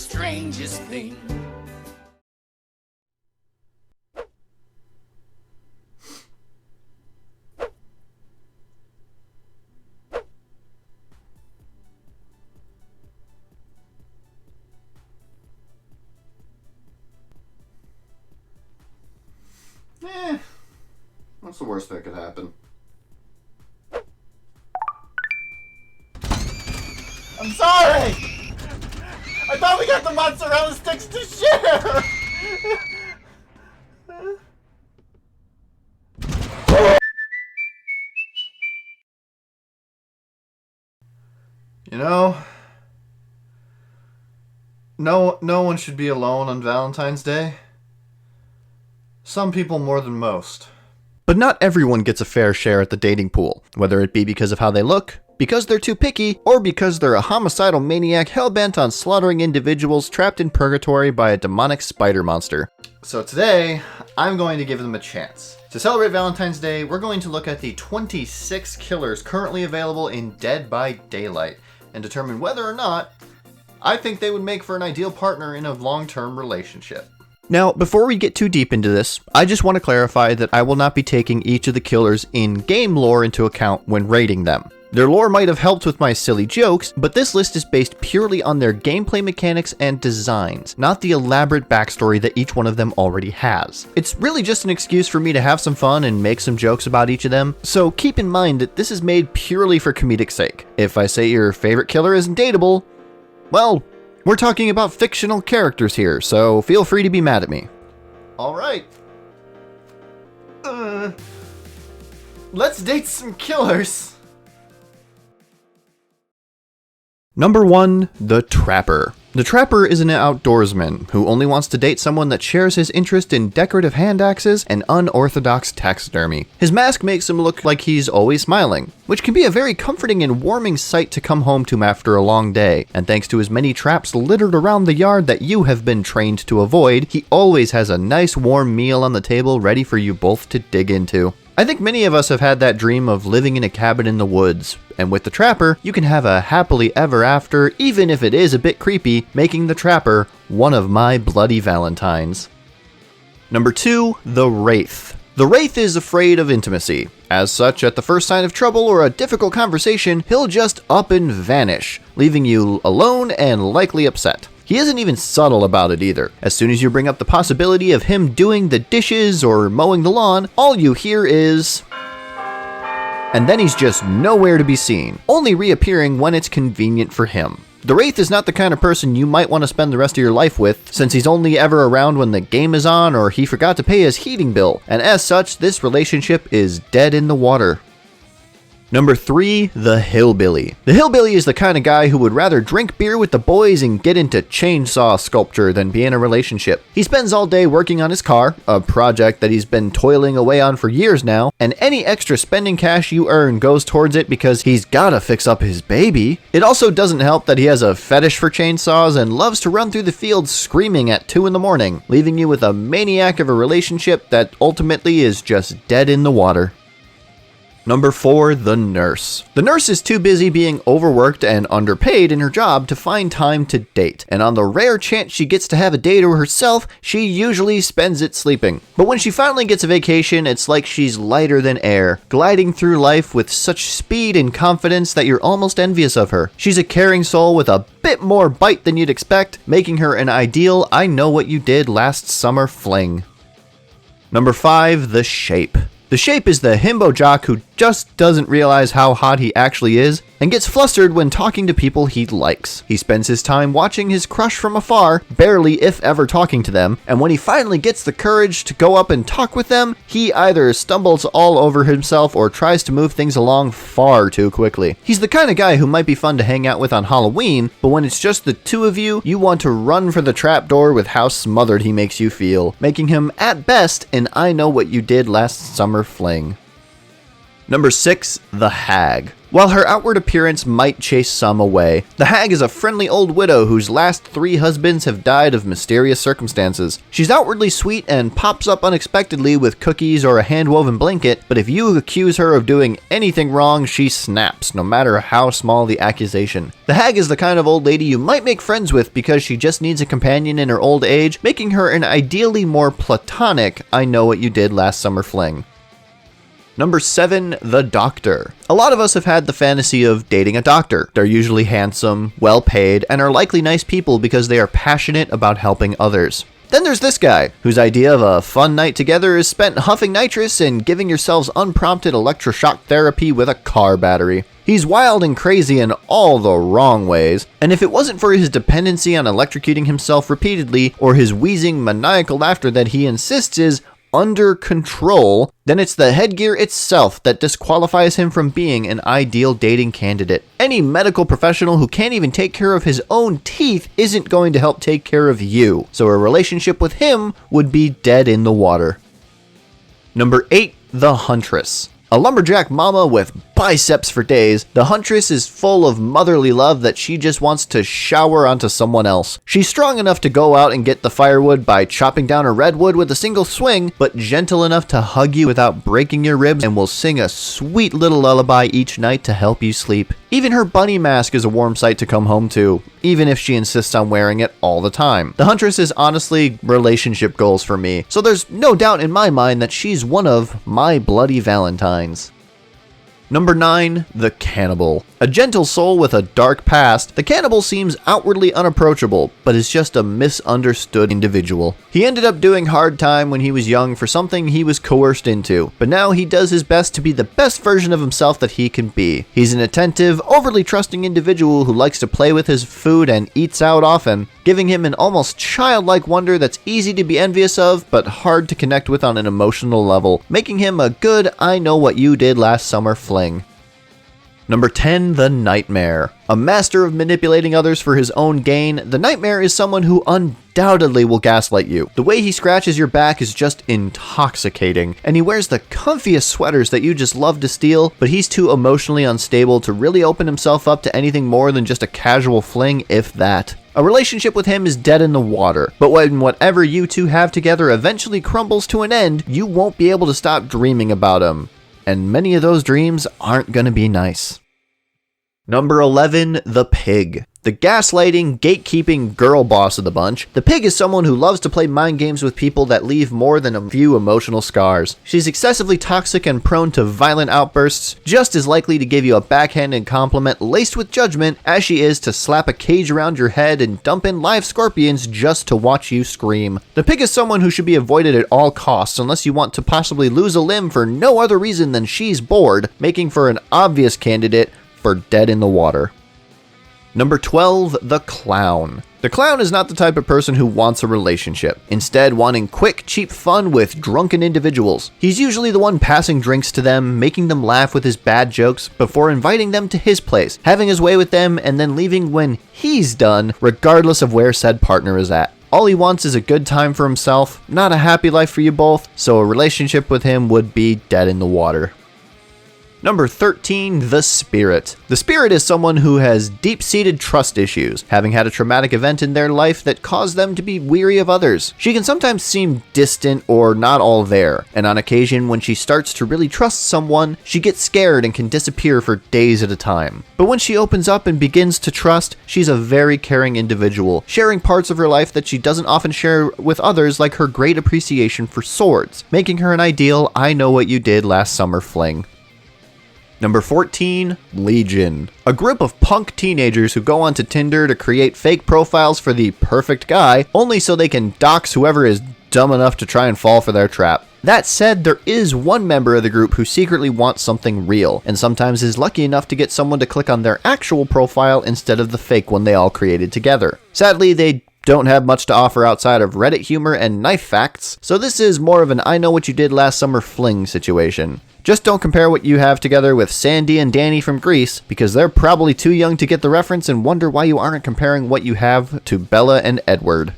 strangest thing. What's the worst that could happen? I'm sorry! I thought we got the mozzarella sticks to share! You know, no one should be alone on Valentine's Day. Some people more than most. But not everyone gets a fair share at the dating pool, whether it be because of how they look, because they're too picky, or because they're a homicidal maniac hell-bent on slaughtering individuals trapped in purgatory by a demonic spider monster. So today, I'm going to give them a chance. To celebrate Valentine's Day, we're going to look at the 26 killers currently available in Dead by Daylight, and determine whether or not I think they would make for an ideal partner in a long-term relationship. Now, before we get too deep into this, I just want to clarify that I will not be taking each of the killers' in-game lore into account when rating them. Their lore might have helped with my silly jokes, but this list is based purely on their gameplay mechanics and designs, not the elaborate backstory that each one of them already has. It's really just an excuse for me to have some fun and make some jokes about each of them, so keep in mind that this is made purely for comedic sake. If I say your favorite killer isn't dateable, well, we're talking about fictional characters here, so feel free to be mad at me. Alright. Let's date some killers. Number 1, the Trapper. The Trapper is an outdoorsman who only wants to date someone that shares his interest in decorative hand axes and unorthodox taxidermy. His mask makes him look like he's always smiling, which can be a very comforting and warming sight to come home to after a long day, and thanks to his many traps littered around the yard that you have been trained to avoid, he always has a nice warm meal on the table ready for you both to dig into. I think many of us have had that dream of living in a cabin in the woods, and with the Trapper, you can have a happily ever after, even if it is a bit creepy, making the Trapper one of my bloody Valentines. Number 2, the Wraith. The Wraith is afraid of intimacy. As such, at the first sign of trouble or a difficult conversation, he'll just up and vanish, leaving you alone and likely upset. He isn't even subtle about it either. As soon as you bring up the possibility of him doing the dishes or mowing the lawn, all you hear is... and then he's just nowhere to be seen, only reappearing when it's convenient for him. The Wraith is not the kind of person you might want to spend the rest of your life with, since he's only ever around when the game is on or he forgot to pay his heating bill, and as such, this relationship is dead in the water. Number 3, the Hillbilly. The Hillbilly is the kind of guy who would rather drink beer with the boys and get into chainsaw sculpture than be in a relationship. He spends all day working on his car, a project that he's been toiling away on for years now, and any extra spending cash you earn goes towards it because he's gotta fix up his baby. It also doesn't help that he has a fetish for chainsaws and loves to run through the fields screaming at 2 in the morning, leaving you with a maniac of a relationship that ultimately is just dead in the water. Number 4, the Nurse. The Nurse is too busy being overworked and underpaid in her job to find time to date, and on the rare chance she gets to have a day to herself, she usually spends it sleeping. But when she finally gets a vacation, it's like she's lighter than air, gliding through life with such speed and confidence that you're almost envious of her. She's a caring soul with a bit more bite than you'd expect, making her an ideal I know what you did last summer fling. Number 5, the Shape. The Shape is the himbo jock who just doesn't realize how hot he actually is and gets flustered when talking to people he likes. He spends his time watching his crush from afar, barely if ever talking to them, and when he finally gets the courage to go up and talk with them, he either stumbles all over himself or tries to move things along far too quickly. He's the kind of guy who might be fun to hang out with on Halloween, but when it's just the two of you, you want to run for the trapdoor with how smothered he makes you feel, making him, at best, an I know what you did last summer fling. Number 6, the Hag. While her outward appearance might chase some away, the hag is a friendly old widow whose last 3 husbands have died of mysterious circumstances. She's outwardly sweet and pops up unexpectedly with cookies or a hand-woven blanket, but if you accuse her of doing anything wrong, she snaps, no matter how small the accusation. The hag is the kind of old lady you might make friends with because she just needs a companion in her old age, making her an ideally more platonic I know what you did last summer fling. Number 7, the doctor. A lot of us have had the fantasy of dating a doctor. They're usually handsome, well paid, and are likely nice people because they are passionate about helping others. Then there's this guy, whose idea of a fun night together is spent huffing nitrous and giving yourselves unprompted electroshock therapy with a car battery. He's wild and crazy in all the wrong ways, and if it wasn't for his dependency on electrocuting himself repeatedly, or his wheezing maniacal laughter that he insists is under control, then it's the headgear itself that disqualifies him from being an ideal dating candidate. Any medical professional who can't even take care of his own teeth isn't going to help take care of you, so a relationship with him would be dead in the water. Number 8, the Huntress. A lumberjack mama with biceps for days, the Huntress is full of motherly love that she just wants to shower onto someone else. She's strong enough to go out and get the firewood by chopping down a redwood with a single swing, but gentle enough to hug you without breaking your ribs and will sing a sweet little lullaby each night to help you sleep. Even her bunny mask is a warm sight to come home to, even if she insists on wearing it all the time. The Huntress is honestly relationship goals for me, so there's no doubt in my mind that she's one of my bloody Valentines. Number 9, the Cannibal. A gentle soul with a dark past, the Cannibal seems outwardly unapproachable, but is just a misunderstood individual. He ended up doing hard time when he was young for something he was coerced into, but now he does his best to be the best version of himself that he can be. He's an attentive, overly trusting individual who likes to play with his food and eats out often, giving him an almost childlike wonder that's easy to be envious of, but hard to connect with on an emotional level, making him a good I know what you did last summer fling. Number 10, the Nightmare. A master of manipulating others for his own gain, the Nightmare is someone who undoubtedly will gaslight you. The way he scratches your back is just intoxicating, and he wears the comfiest sweaters that you just love to steal, but he's too emotionally unstable to really open himself up to anything more than just a casual fling, if that. A relationship with him is dead in the water, but when whatever you two have together eventually crumbles to an end, you won't be able to stop dreaming about him. And many of those dreams aren't gonna be nice. Number 11, the Pig. The gaslighting, gatekeeping girl boss of the bunch, the Pig is someone who loves to play mind games with people that leave more than a few emotional scars. She's excessively toxic and prone to violent outbursts, just as likely to give you a backhanded compliment laced with judgment as she is to slap a cage around your head and dump in live scorpions just to watch you scream. The Pig is someone who should be avoided at all costs unless you want to possibly lose a limb for no other reason than she's bored, making for an obvious candidate for dead in the water. Number 12, the Clown. The Clown is not the type of person who wants a relationship, instead wanting quick, cheap fun with drunken individuals. He's usually the one passing drinks to them, making them laugh with his bad jokes before inviting them to his place, having his way with them, and then leaving when he's done, regardless of where said partner is at. All he wants is a good time for himself, not a happy life for you both, so a relationship with him would be dead in the water. Number 13, the Spirit. The Spirit is someone who has deep-seated trust issues, having had a traumatic event in their life that caused them to be weary of others. She can sometimes seem distant or not all there, and on occasion when she starts to really trust someone, she gets scared and can disappear for days at a time. But when she opens up and begins to trust, she's a very caring individual, sharing parts of her life that she doesn't often share with others, like her great appreciation for swords, making her an ideal I know what you did last summer fling. Number 14, Legion. A group of punk teenagers who go onto Tinder to create fake profiles for the perfect guy, only so they can dox whoever is dumb enough to try and fall for their trap. That said, there is one member of the group who secretly wants something real, and sometimes is lucky enough to get someone to click on their actual profile instead of the fake one they all created together. Sadly, they don't have much to offer outside of Reddit humor and knife facts, so this is more of an I know what you did last summer fling situation. Just don't compare what you have together with Sandy and Danny from Greece, because they're probably too young to get the reference and wonder why you aren't comparing what you have to Bella and Edward.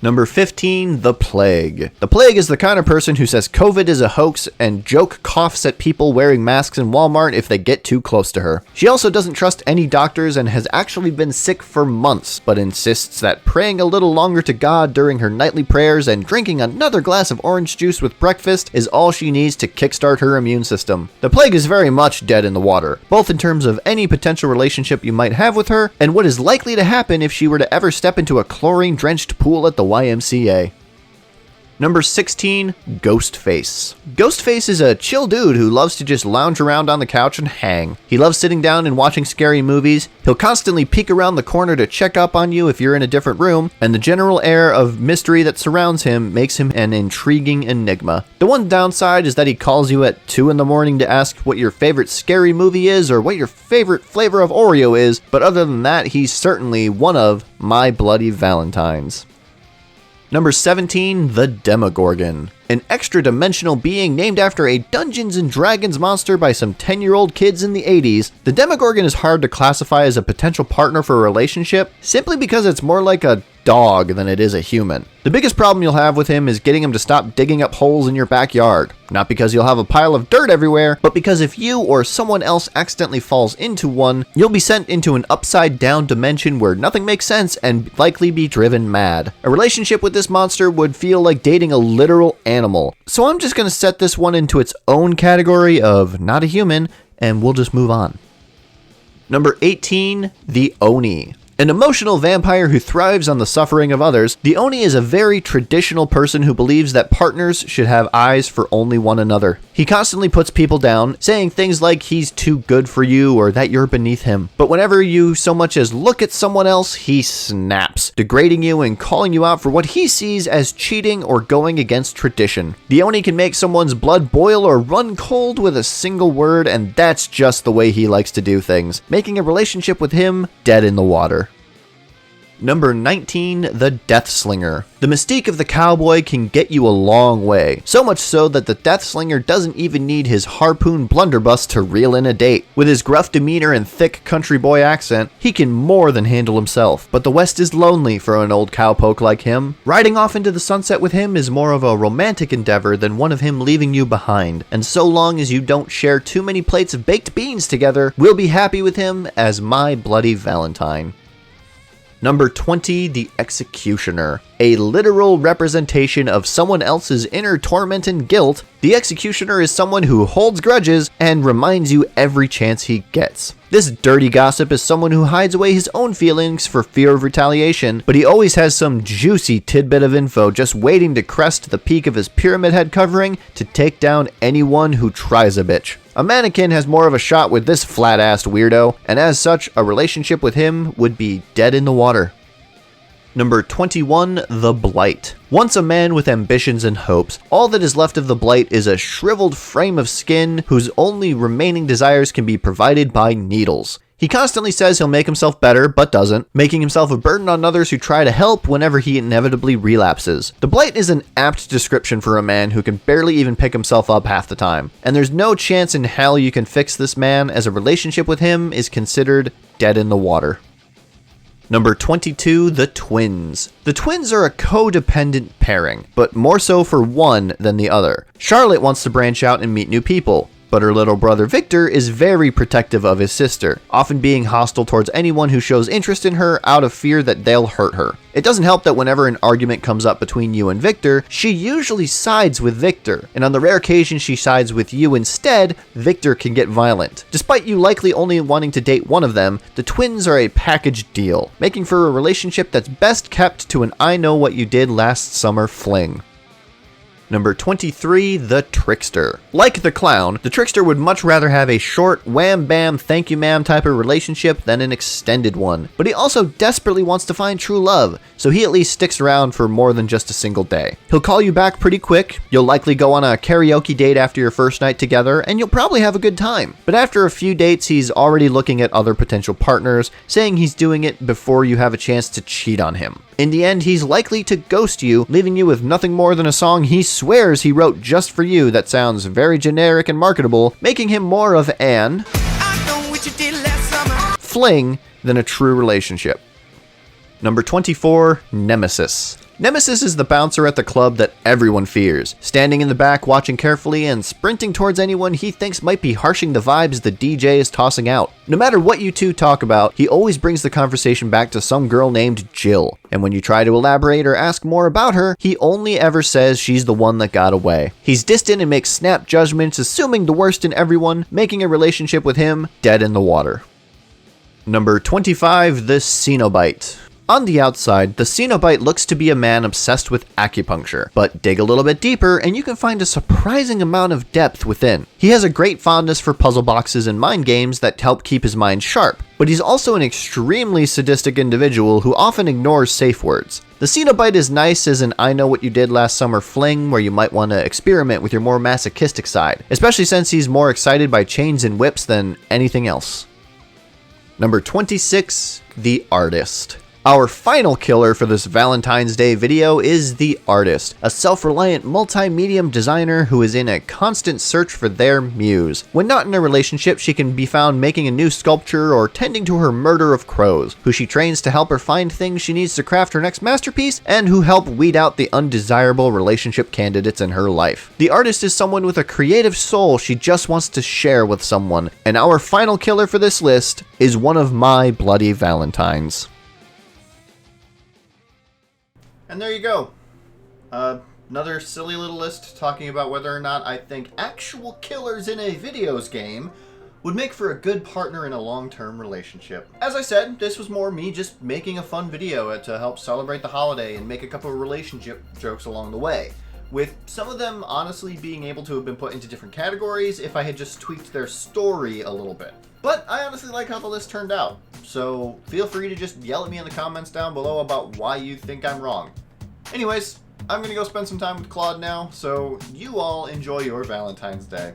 Number 15, the Plague. The Plague is the kind of person who says COVID is a hoax and joke coughs at people wearing masks in Walmart if they get too close to her. She also doesn't trust any doctors and has actually been sick for months, but insists that praying a little longer to God during her nightly prayers and drinking another glass of orange juice with breakfast is all she needs to kickstart her immune system. The Plague is very much dead in the water, both in terms of any potential relationship you might have with her and what is likely to happen if she were to ever step into a chlorine-drenched pool at the YMCA. Number 16, Ghostface. Ghostface is a chill dude who loves to just lounge around on the couch and hang. He loves sitting down and watching scary movies. He'll constantly peek around the corner to check up on you if you're in a different room, and the general air of mystery that surrounds him makes him an intriguing enigma. The one downside is that he calls you at 2 in the morning to ask what your favorite scary movie is or what your favorite flavor of Oreo is, but other than that, he's certainly one of my bloody Valentines. Number 17, the Demogorgon. An extra-dimensional being named after a Dungeons & Dragons monster by some 10-year-old kids in the 80s, the Demogorgon is hard to classify as a potential partner for a relationship simply because it's more like a dog than it is a human. The biggest problem you'll have with him is getting him to stop digging up holes in your backyard. Not because you'll have a pile of dirt everywhere, but because if you or someone else accidentally falls into one, you'll be sent into an upside-down dimension where nothing makes sense and likely be driven mad. A relationship with this monster would feel like dating a literal animal. So I'm just going to set this one into its own category of not a human, and we'll just move on. Number 18, the Oni. An emotional vampire who thrives on the suffering of others, the Oni is a very traditional person who believes that partners should have eyes for only one another. He constantly puts people down, saying things like he's too good for you or that you're beneath him. But whenever you so much as look at someone else, he snaps, degrading you and calling you out for what he sees as cheating or going against tradition. The Oni can make someone's blood boil or run cold with a single word, and that's just the way he likes to do things, making a relationship with him dead in the water. Number 19, the Deathslinger. The mystique of the cowboy can get you a long way, so much so that the Deathslinger doesn't even need his harpoon blunderbuss to reel in a date. With his gruff demeanor and thick country boy accent, he can more than handle himself, but the West is lonely for an old cowpoke like him. Riding off into the sunset with him is more of a romantic endeavor than one of him leaving you behind, and so long as you don't share too many plates of baked beans together, we'll be happy with him as my bloody Valentine. Number 20, the Executioner. A literal representation of someone else's inner torment and guilt, the Executioner is someone who holds grudges and reminds you every chance he gets. This dirty gossip is someone who hides away his own feelings for fear of retaliation, but he always has some juicy tidbit of info just waiting to crest the peak of his pyramid head covering to take down anyone who tries a bitch. A mannequin has more of a shot with this flat-assed weirdo, and as such, a relationship with him would be dead in the water. Number 21, the Blight. Once a man with ambitions and hopes, all that is left of the Blight is a shriveled frame of skin whose only remaining desires can be provided by needles. He constantly says he'll make himself better, but doesn't, making himself a burden on others who try to help whenever he inevitably relapses. The Blight is an apt description for a man who can barely even pick himself up half the time, and there's no chance in hell you can fix this man, as a relationship with him is considered dead in the water. Number 22, the Twins. The Twins are a codependent pairing, but more so for one than the other. Charlotte wants to branch out and meet new people, but her little brother Victor is very protective of his sister, often being hostile towards anyone who shows interest in her out of fear that they'll hurt her. It doesn't help that whenever an argument comes up between you and Victor, she usually sides with Victor, and on the rare occasion she sides with you instead, Victor can get violent. Despite you likely only wanting to date one of them, the Twins are a package deal, making for a relationship that's best kept to an I know what you did last summer fling. Number 23, the Trickster. Like the clown, the Trickster would much rather have a short, wham-bam, thank you ma'am type of relationship than an extended one. But he also desperately wants to find true love, so he at least sticks around for more than just a single day. He'll call you back pretty quick, you'll likely go on a karaoke date after your first night together, and you'll probably have a good time. But after a few dates, he's already looking at other potential partners, saying he's doing it before you have a chance to cheat on him. In the end, he's likely to ghost you, leaving you with nothing more than a song he swears he wrote just for you that sounds very generic and marketable, making him more of an fling than a true relationship. Number 24, Nemesis. Nemesis is the bouncer at the club that everyone fears, standing in the back watching carefully and sprinting towards anyone he thinks might be harshing the vibes the DJ is tossing out. No matter what you two talk about, he always brings the conversation back to some girl named Jill, and when you try to elaborate or ask more about her, he only ever says she's the one that got away. He's distant and makes snap judgments, assuming the worst in everyone, making a relationship with him dead in the water. Number 25, the Cenobite. On the outside, the Cenobite looks to be a man obsessed with acupuncture, but dig a little bit deeper and you can find a surprising amount of depth within. He has a great fondness for puzzle boxes and mind games that help keep his mind sharp, but he's also an extremely sadistic individual who often ignores safe words. The Cenobite is nice as an I know what you did last summer fling where you might want to experiment with your more masochistic side, especially since he's more excited by chains and whips than anything else. Number 26, the Artist. Our final killer for this Valentine's Day video is the Artist, a self-reliant multi-medium designer who is in a constant search for their muse. When not in a relationship, she can be found making a new sculpture or tending to her murder of crows, who she trains to help her find things she needs to craft her next masterpiece, and who help weed out the undesirable relationship candidates in her life. The Artist is someone with a creative soul she just wants to share with someone, and our final killer for this list is one of my bloody Valentines. And there you go. Another silly little list talking about whether or not I think actual killers in a videos game would make for a good partner in a long-term relationship. As I said, this was more me just making a fun video to help celebrate the holiday and make a couple of relationship jokes along the way, with some of them honestly being able to have been put into different categories if I had just tweaked their story a little bit. But I honestly like how the list turned out, so feel free to just yell at me in the comments down below about why you think I'm wrong. Anyways, I'm gonna go spend some time with Claude now, so you all enjoy your Valentine's Day.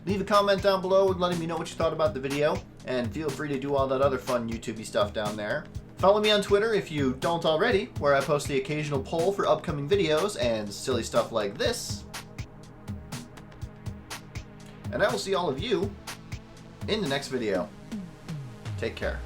Leave a comment down below letting me know what you thought about the video, and feel free to do all that other fun YouTubey stuff down there. Follow me on Twitter if you don't already, where I post the occasional poll for upcoming videos and silly stuff like this. And I will see all of you in the next video. Take care.